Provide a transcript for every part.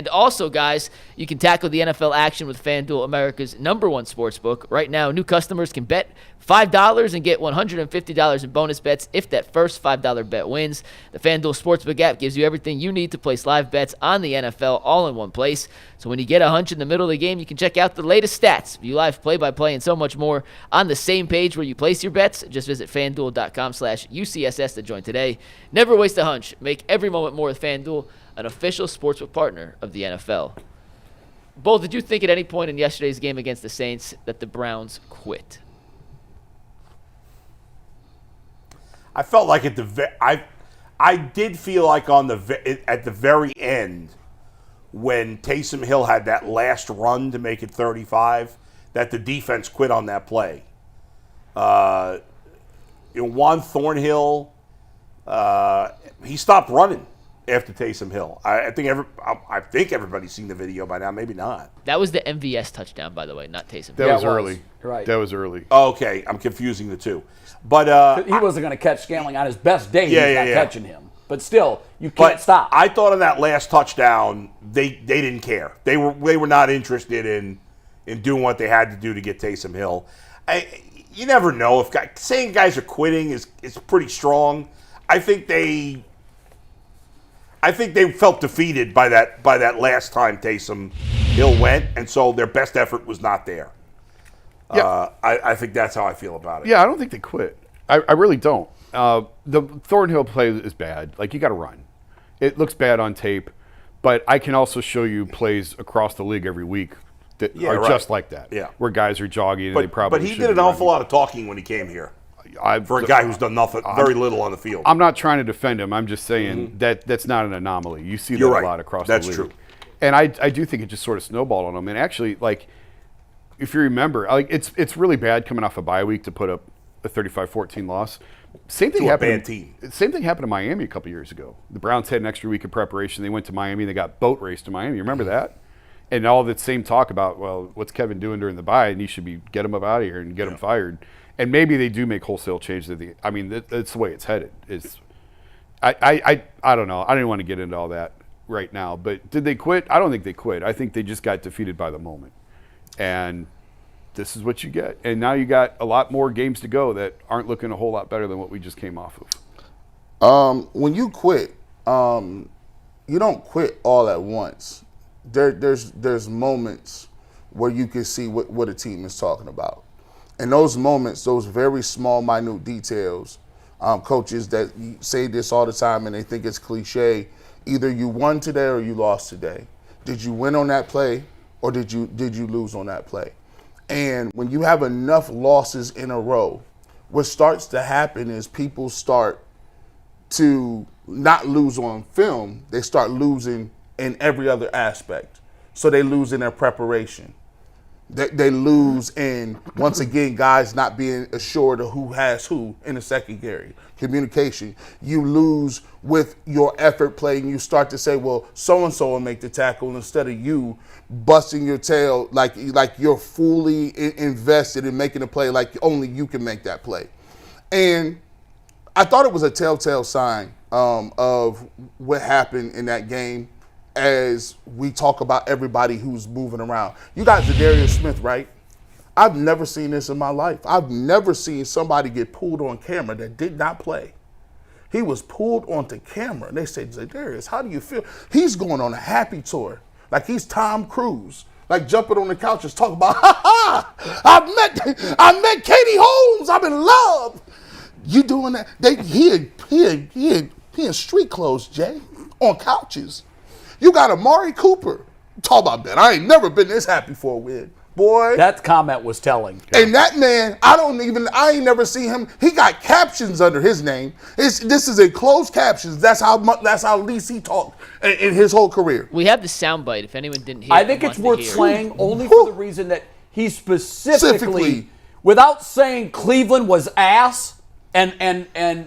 And also, guys, you can tackle the NFL action with FanDuel, America's #1 sportsbook. Right now, new customers can bet $5 and get $150 in bonus bets if that first $5 bet wins. The FanDuel Sportsbook app gives you everything you need to place live bets on the NFL all in one place. So when you get a hunch in the middle of the game, you can check out the latest stats, view live play-by-play, and so much more on the same page where you place your bets. Just visit FanDuel.com/UCSS to join today. Never waste a hunch. Make every moment more with FanDuel, an official sportsbook partner of the NFL. Bull, did you think at any point in yesterday's game against the Saints that the Browns quit? I felt like I did feel like at the very end when Taysom Hill had that last run to make it 35 that the defense quit on that play. Juan Thornhill, he stopped running after Taysom Hill. I think everybody's seen the video by now. Maybe not. That was the MVS touchdown, by the way, not Taysom. That was early. Right. That was early. Okay, I'm confusing the two. But he wasn't going to catch Scantling on his best day. He's not catching him. But still, you can't stop. I thought on that last touchdown, they didn't care. They were not interested in doing what they had to do to get Taysom Hill. You never know. Saying guys are quitting is pretty strong. I think they felt defeated by that last time Taysom Hill went, and so their best effort was not there. Yeah. I think that's how I feel about it. Yeah, I don't think they quit. I really don't. The Thornhill play is bad. Like, you got to run. It looks bad on tape, but I can also show you plays across the league every week that are just like that. Yeah. Where guys are jogging and they probably But he did an awful lot of talking when he came here. For a guy who's done very little on the field. I'm not trying to defend him. I'm just saying that's not an anomaly. You see that a lot across the league. That's true. And I do think it just sort of snowballed on him. And actually, like, if you remember, like, it's really bad coming off a bye week to put up a 35-14 loss. Same thing happened. Same thing happened to Miami a couple years ago. The Browns had an extra week of preparation. They went to Miami. They got boat raced to Miami. You remember that? And all that same talk about, well, what's Kevin doing during the bye? And he should get him up out of here and get him fired. And maybe they do make wholesale changes. That's the way it's headed. I don't know. I didn't want to get into all that right now. But did they quit? I don't think they quit. I think they just got defeated by the moment. And this is what you get. And now you got a lot more games to go that aren't looking a whole lot better than what we just came off of. When you quit, you don't quit all at once. There's moments where you can see what a team is talking about. And those moments, those very small, minute details, coaches that say this all the time and they think it's cliche, either you won today or you lost today. Did you win on that play or did you lose on that play? And when you have enough losses in a row, what starts to happen is people start to not lose on film. They start losing in every other aspect. So they lose in their preparation. They lose in, once again, guys not being assured of who has who in the secondary. Communication. You lose with your effort play, and you start to say, well, so-and-so will make the tackle instead of you busting your tail like you're fully invested in making a play like only you can make that play. And I thought it was a telltale sign of what happened in that game. As we talk about everybody who's moving around. You got Zadarius Smith, right? I've never seen this in my life. I've never seen somebody get pulled on camera that did not play. He was pulled onto camera, and they said, Zadarius, how do you feel? He's going on a happy tour, like he's Tom Cruise, like jumping on the couches, talking about, I met Katie Holmes, I'm in love. You doing that? He in street clothes, Jay, on couches. You got Amari Cooper. Talk about that. I ain't never been this happy for a win. Boy. That comment was telling. And that man, I ain't never seen him. He got captions under his name. This is in closed captions. That's how least he talked in his whole career. We have the soundbite if anyone didn't hear it. I think it's worth playing only for the reason that he specifically, without saying Cleveland was ass and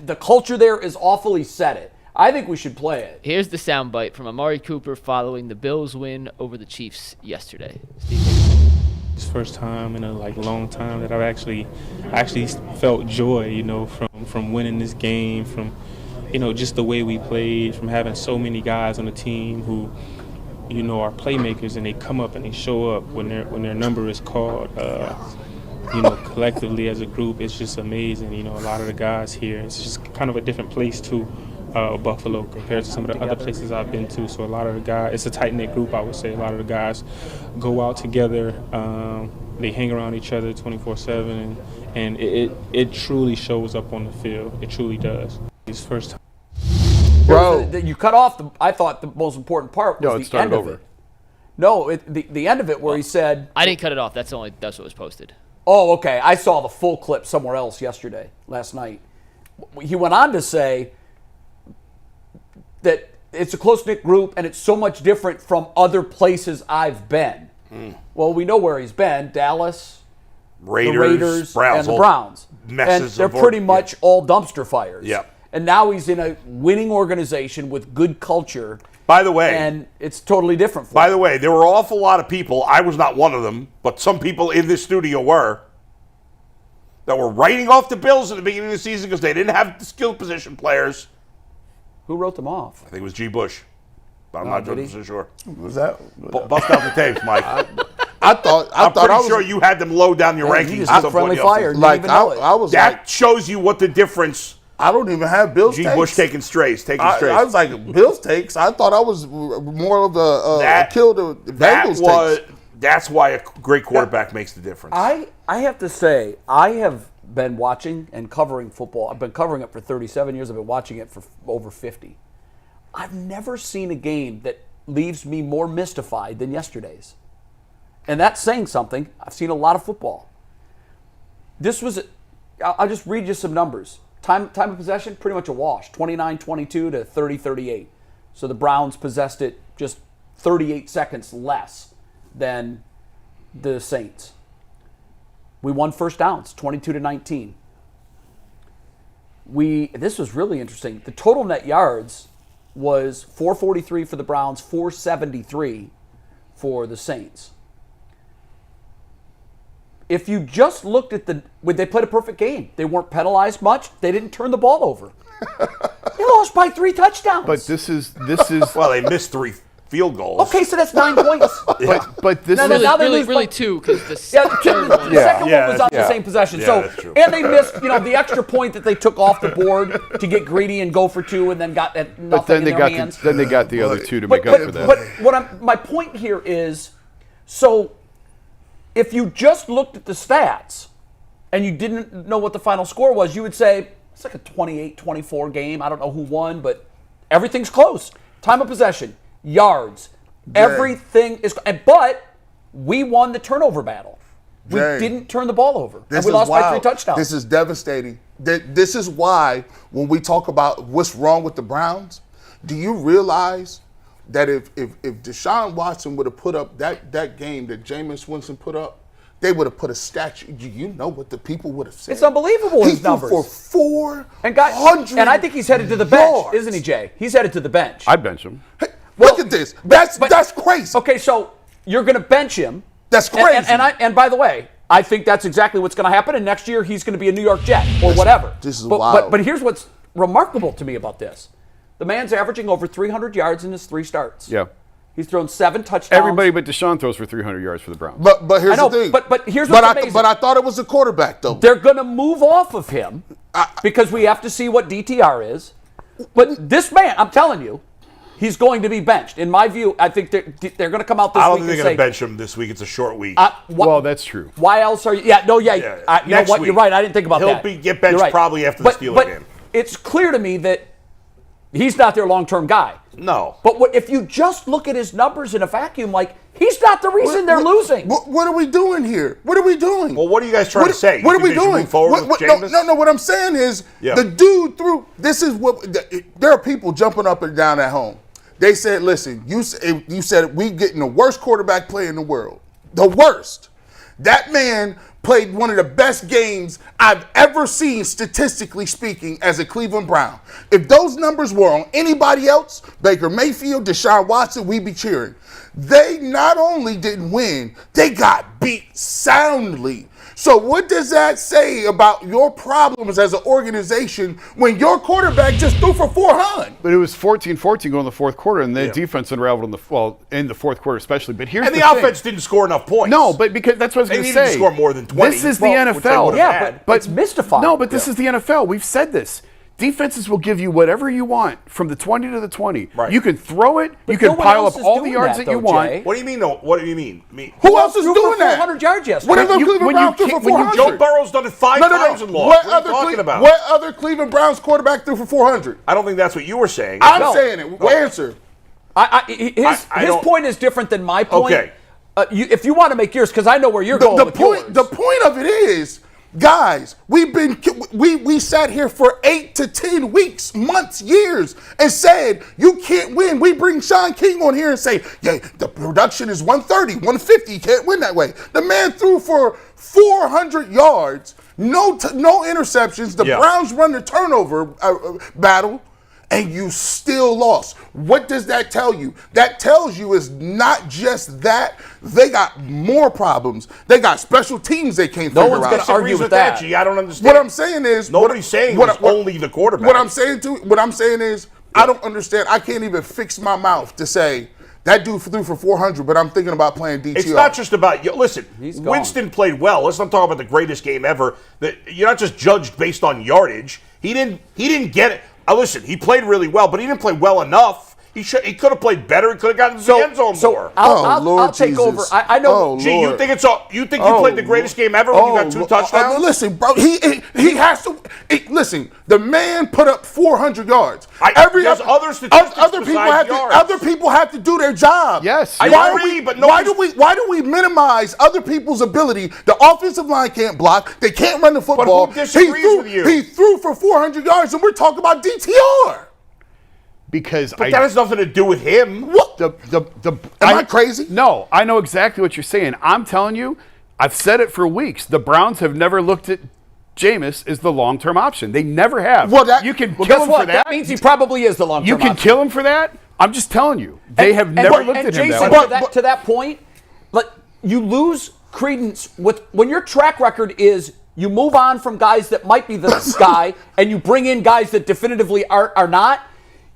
the culture there is awful, he said it. I think we should play it. Here's the soundbite from Amari Cooper following the Bills' win over the Chiefs yesterday. It's the first time in a long time that I've actually felt joy, from winning this game, from, just the way we played, from having so many guys on the team who, our playmakers, and they come up and they show up when their number is called. Collectively as a group, it's just amazing. A lot of the guys here, it's just kind of a different place too, Buffalo, compared to some of the other places I've been to. So a lot of the guys, it's a tight-knit group, I would say. A lot of the guys go out together. They hang around each other 24/7, and it truly shows up on the field. It truly does. It's first time. Bro, you cut off. I thought the most important part was the end of it. No, the end of it where he said, I didn't cut it off. That's what was posted. Oh, okay. I saw the full clip somewhere else last night. He went on to say that it's a close-knit group and it's so much different from other places I've been. Well, we know where he's been: Dallas, Raiders, the Raiders, Browns, and the Browns. And they're pretty much all dumpster fires. Yep. And now he's in a winning organization with good culture. By the way, and it's totally different for by him. the way, there were an awful lot of people, I was not one of them, but some people in this studio were, that were writing off the Bills at the beginning of the season because they didn't have the skill position players. Who wrote them off? I think it was G. Bush, but I'm not 100% sure. Was that? Bust out the tapes, Mike. I thought I'm I pretty was, sure you had them low down your You rankings. just at got some point friendly in the offseason. fire. like Didn't even know it. I was That like, shows you what the difference. I don't even have Bills G. takes. Bush taking strays. I was like, Bills takes. I thought I was more of a kill the Bengals takes. That's why a great quarterback makes the difference. I have to say, I have been watching and covering football. I've been covering it for 37 years. I've been watching it for over 50. I've never seen a game that leaves me more mystified than yesterday's. And that's saying something. I've seen a lot of football. I'll just read you some numbers. Time of possession, pretty much a wash. 29-22 to 30-38. So the Browns possessed it just 38 seconds less than the Saints. We won first downs, 22-19. This was really interesting. The total net yards was 443 for the Browns, 473 for the Saints. If you just looked at they played a perfect game. They weren't penalized much. They didn't turn the ball over. They lost by 3 touchdowns. But this is well, they missed 3 field goals. Okay, so that's 9 points. but this No, is now they lose really by- 2 because the The second one was on the same possession. Yeah, So that's true. and they missed, the extra point that they took off the board to get greedy and go for 2, and then got nothing But then in they their got hands. then they got the other 2 to But make up for that. what my point here is, so if you just looked at the stats and you didn't know what the final score was, you would say it's like a 28-24 game. I don't know who won, but everything's close. Time of possession, yards, everything is. But we won the turnover battle. We Jay, didn't turn the ball over, and This we is lost by 3 wild. touchdowns. This is devastating. This is why when we talk about what's wrong with the Browns, do you realize that if Deshaun Watson would have put up that game that Jameis Winston put up, they would have put a statue. You know what the people would have said? It's unbelievable, his He threw numbers. for 400 and I think he's headed to the bench, yards. isn't he, Jay? He's headed to the bench. I'd bench him. Look at this. That's crazy. Okay, so you're going to bench him. That's crazy. And by the way, I think that's exactly what's going to happen. And next year he's going to be a New York Jet or whatever. This is but, wild. But here's what's remarkable to me about this: the man's averaging over 300 yards in his 3 starts. Yeah. He's thrown 7 touchdowns. Everybody but Deshaun throws for 300 yards for the Browns. But here's I know, the thing. but here's what's amazing. But I thought it was a quarterback though. They're going to move off of him because we have to see what DTR is. But this man, I'm telling you, he's going to be benched. In my view, I think they're going to come out this I don't week think and they're going say, to bench him this week. It's a short week. Well, that's true. why else are you? Yeah, no, yeah. Yeah, You know next what? You're week. right. I didn't think about He'll that. get benched You're right. probably after the Steelers but game. It's clear to me that he's not their long-term guy. No. But if you just look at his numbers in a vacuum, like, he's not the reason they're losing. What are we doing here? What are we doing? Well, what are you guys trying to say? What You are we think they should doing? move forward with Jameis? No. What I'm saying is the dude threw. This is what there are people jumping up and down at home. They said, "Listen, you said we getting the worst quarterback play in the world, the worst." That man played one of the best games I've ever seen, statistically speaking, as a Cleveland Brown. If those numbers were on anybody else, Baker Mayfield, Deshaun Watson, we'd be cheering. They not only didn't win, they got beat soundly. So what does that say about your problems as an organization when your quarterback just threw for 400? But it was 14-14 going in the fourth quarter, and the defense unraveled in the fourth quarter especially. But here's and the thing. offense didn't score enough points. No, but because that's what I was going to say. They needed to score more than 20. This is the NFL. Yeah, but it's mystifying. No, but this is the NFL. We've said this. Defenses will give you whatever you want from the 20 to the 20. Right. You can throw it. But you can no one pile else up is all the doing yards that, that you though, want. Jay. What do you mean? No. What do you mean? Who else is threw doing for that? 400 yards yesterday. What other Cleveland Browns threw for 400? Joe Burrow's done it five times and lost. What are you talking about? What other Cleveland Browns quarterback threw for 400? I don't think that's what you were saying. I'm saying it. Answer. His point is different than my point. Okay. If you want to make yours, because I know where you're going with yours. The point of it is, guys, we sat here for 8 to 10 weeks, months, years, and said you can't win. We bring Sean King on here and say, yeah, the production is 130, 150. You can't win that way. The man threw for 400 yards, no interceptions. The Browns run the turnover battle. And you still lost. What does that tell you? That tells you is not just that. They got more problems. They got special teams they can't figure out. No one's going to argue with that. G. I don't understand. What I'm saying is, nobody's saying it's only the quarterback. What I'm saying is, I don't understand. I can't even fix my mouth to say that dude threw for 400, but I'm thinking about playing DTR. It's not just about you. Listen, He's gone. Winston played well. Let's not talk about the greatest game ever. You're not just judged based on yardage. He didn't get it. Listen, he played really well, but he didn't play well enough. He could have played better. He could have gotten to the end zone more. I'll take over. I know. Gee, you think you played the greatest game ever when you got 2 touchdowns? Listen, bro, he has to. Listen, the man put up 400 yards. There's other statistics other people have to do their job. Yes, I agree, but why do we minimize other people's ability? The offensive line can't block. They can't run the football. But who disagrees with you? He threw for 400 yards, and we're talking about DTR. But that has nothing to do with him. What? Am I crazy? No, I know exactly what you're saying. I'm telling you, I've said it for weeks. The Browns have never looked at Jameis as the long-term option. They never have. You can kill him for that. That means he probably is the long-term option. You can kill him for that. I'm just telling you. They have never looked at him Jason, that way. to that point, you lose credence when your track record is you move on from guys that might be the guy and you bring in guys that definitively are not.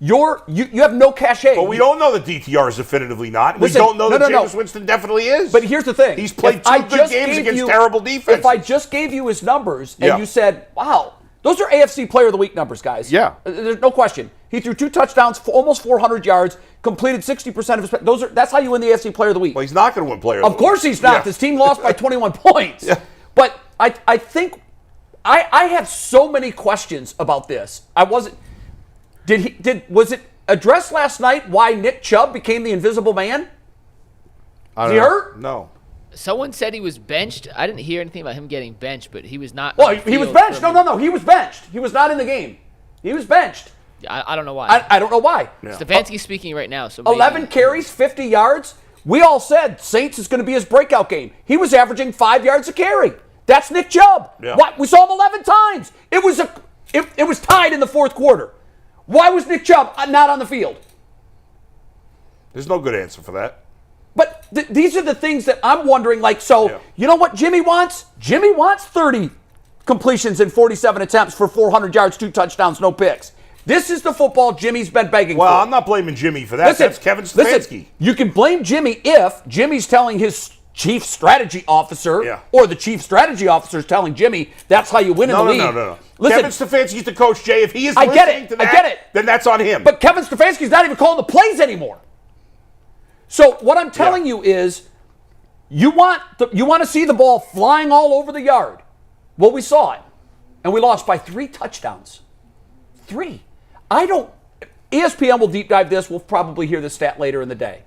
You have no cachet. But we don't know that DTR is definitively not. We don't know that Jameis Winston definitely is. But here's the thing. He's played 2 good games against terrible defense. If I just gave you his numbers and you said, wow, those are AFC Player of the Week numbers, guys. Yeah. There's no question. He threw 2 touchdowns, almost 400 yards, completed 60% of his... That's how you win the AFC Player of the Week. Well, he's not going to win Player of the Week. Of course he's not. This team lost by 21 points. Yeah. But I think... I have so many questions about this. Was it addressed last night why Nick Chubb became the invisible man? Is he hurt? No. Someone said he was benched. I didn't hear anything about him getting benched, but he was not. Well, he was benched. No. He was benched. He was not in the game. He was benched. I don't know why. I don't know why. Yeah. Stefanski's speaking right now. So maybe. 11 carries, 50 yards. We all said Saints is going to be his breakout game. He was averaging 5 yards a carry. That's Nick Chubb. Yeah. What? We saw him 11 times. It was tied in the fourth quarter. Why was Nick Chubb not on the field? There's no good answer for that. But these are the things that I'm wondering, you know what Jimmy wants? Jimmy wants 30 completions and 47 attempts for 400 yards, 2 touchdowns, no picks. This is the football Jimmy's been begging for. Well, I'm not blaming Jimmy for that. That's Kevin Stefanski. Listen, you can blame Jimmy if Jimmy's telling his chief strategy officer or the chief strategy officer is telling Jimmy that's how you win in the league. No. Listen, Kevin Stefanski's the coach, Jay. If he is I listening to that, I get it. Then that's on him. But Kevin Stefanski's not even calling the plays anymore. So what I'm telling you is you want to see the ball flying all over the yard. Well, we saw it. And we lost by 3 touchdowns. 3. ESPN will deep dive this. We'll probably hear this stat later in the day.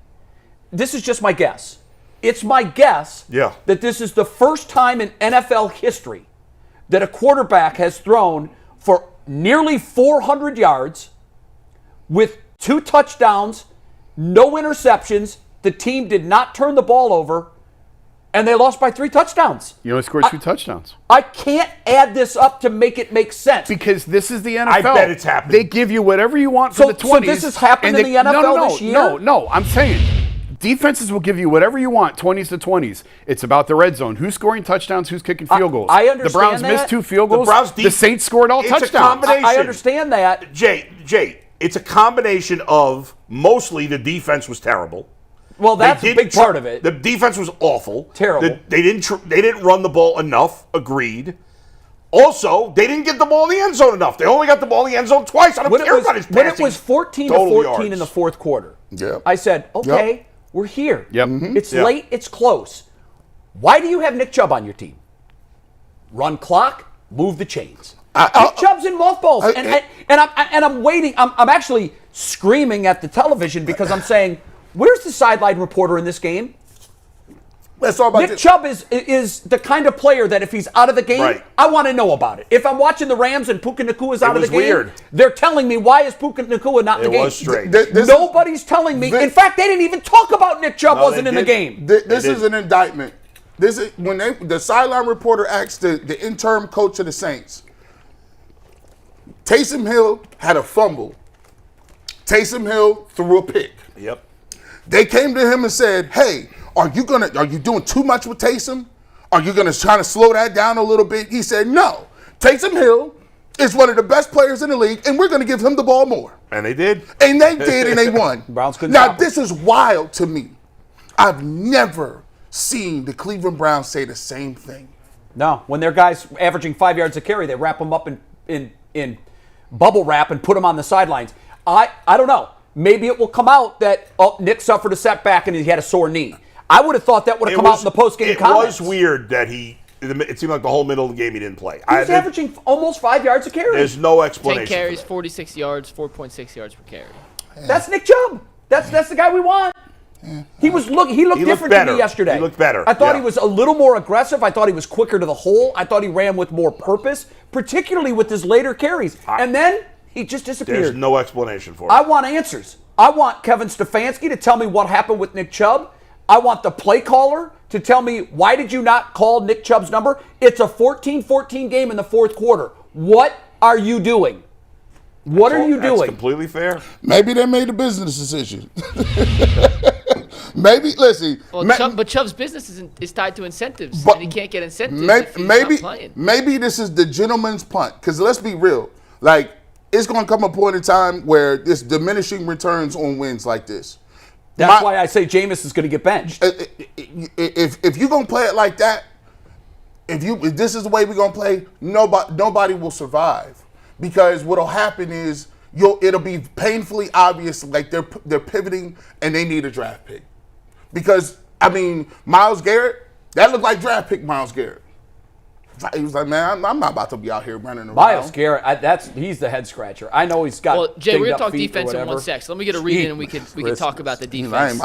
This is just my guess. It's my guess that this is the first time in NFL history that a quarterback has thrown for nearly 400 yards with 2 touchdowns, no interceptions. The team did not turn the ball over, and they lost by 3 touchdowns. You only scored 2 touchdowns. I can't add this up to make it make sense. Because this is the NFL. I bet it's happening. They give you whatever you want for the 20s. So this has happened in the NFL this year? No. I'm saying defenses will give you whatever you want, 20s to 20s. It's about the red zone. Who's scoring touchdowns? Who's kicking field goals? I understand the Browns that. missed 2 field goals. The Saints scored all it's touchdowns. A combination. I understand that. Jay, it's a combination of mostly the defense was terrible. Well, that's a big part of it. The defense was awful. Terrible. They didn't run the ball enough. Agreed. Also, they didn't get the ball in the end zone enough. They only got the ball in the end zone twice. I don't care about his passing. When it was 14-14 in the fourth quarter, I said, okay, we're here. Yep. It's late. It's close. Why do you have Nick Chubb on your team? Run clock, move the chains. Nick Chubb's in mothballs, and I'm waiting. I'm actually screaming at the television because I'm saying, where's the sideline reporter in this game? Let's talk about Nick Chubb is the kind of player that if he's out of the game, I want to know about it. If I'm watching the Rams and Puka Nacua is out of the game, they're telling me, why is Puka Nacua not in the game? It was strange. Nobody's telling me. In fact, they didn't even talk about Nick Chubb wasn't in the game. This is an indictment. This is when the sideline reporter asked the interim coach of the Saints. Taysom Hill had a fumble. Taysom Hill threw a pick. Yep. They came to him and said, "Hey, are you doing too much with Taysom? Are you gonna try to slow that down a little bit?" He said, "No. Taysom Hill is one of the best players in the league, and we're gonna give him the ball more." And they did. And they did, and they won. Browns couldn't now stop this is wild to me. I've never seen the Cleveland Browns say the same thing. No, when their guys averaging 5 yards a carry, they wrap them up in bubble wrap and put them on the sidelines. I don't know. Maybe it will come out that Nick suffered a setback and he had a sore knee. I would have thought that would have come out in the post-game comments. It was weird that it seemed like the whole middle of the game he didn't play. He was averaging almost 5 yards a carry. There's no explanation. 10 carries, 46 yards, 4.6 yards per carry. That's Nick Chubb. That's the guy we want. He looked different to me yesterday. He looked better. I thought he was a little more aggressive. I thought he was quicker to the hole. I thought he ran with more purpose, particularly with his later carries. And then he just disappeared. There's no explanation for it. I want answers. I want Kevin Stefanski to tell me what happened with Nick Chubb. I want the play caller to tell me, why did you not call Nick Chubb's number? It's a 14-14 game in the fourth quarter. What are you doing? What are you doing? That's completely fair. Maybe they made a business decision. Maybe, listen. Well, but Chubb's business is tied to incentives, and he can't get incentives if he's not playing. Maybe this is the gentleman's punt, because let's be real. Like, it's going to come a point in time where there's diminishing returns on wins like this. That's why I say Jameis is going to get benched. If you're going to play it like that, if this is the way we're going to play, nobody will survive. Because what'll happen is it'll be painfully obvious, like they're pivoting and they need a draft pick. Because, I mean, Myles Garrett, that looked like draft pick Myles Garrett. He was like, man, I'm not about to be out here running around. Myles Garrett, he's the head scratcher. I know he's got. Well, Jay, we're gonna talk defense in 1 sec. So let me get a read in, and we can talk about the defense.